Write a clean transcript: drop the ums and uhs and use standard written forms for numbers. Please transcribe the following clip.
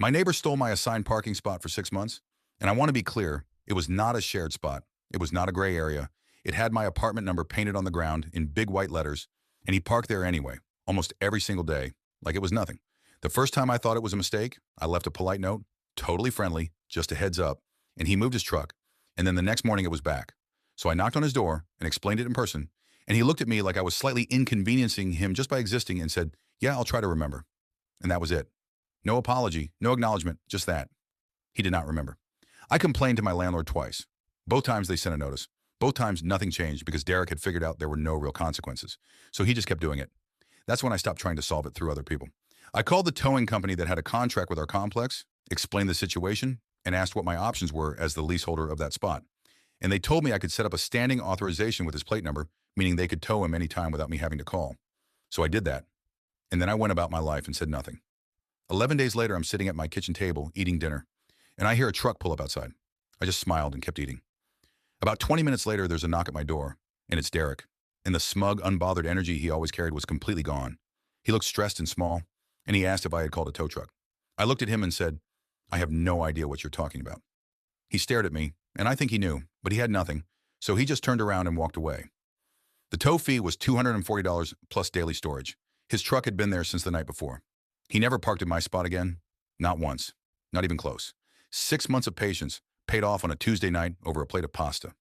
My neighbor stole my assigned parking spot for 6 months, and I want to be clear, it was not a shared spot. It was not a gray area. It had my apartment number painted on the ground in big white letters, and he parked there anyway, almost every single day, like it was nothing. The first time I thought it was a mistake, I left a polite note, totally friendly, just a heads up, and he moved his truck, and then the next morning it was back. So I knocked on his door and explained it in person, and he looked at me like I was slightly inconveniencing him just by existing and said, "Yeah, I'll try to remember." And that was it. No apology, no acknowledgement, just that. He did not remember. I complained to my landlord twice. Both times they sent a notice. Both times nothing changed because Derek had figured out there were no real consequences. So he just kept doing it. That's when I stopped trying to solve it through other people. I called the towing company that had a contract with our complex, explained the situation, and asked what my options were as the leaseholder of that spot. And they told me I could set up a standing authorization with his plate number, meaning they could tow him anytime without me having to call. So I did that. And then I went about my life and said nothing. 11 days later, I'm sitting at my kitchen table eating dinner, and I hear a truck pull up outside. I just smiled and kept eating. About 20 minutes later, there's a knock at my door, and it's Derek. And the smug, unbothered energy he always carried was completely gone. He looked stressed and small, and he asked if I had called a tow truck. I looked at him and said, "I have no idea what you're talking about." He stared at me, and I think he knew, but he had nothing, so he just turned around and walked away. The tow fee was $240 plus daily storage. His truck had been there since the night before. He never parked at my spot again, not once, not even close. 6 months of patience paid off on a Tuesday night over a plate of pasta.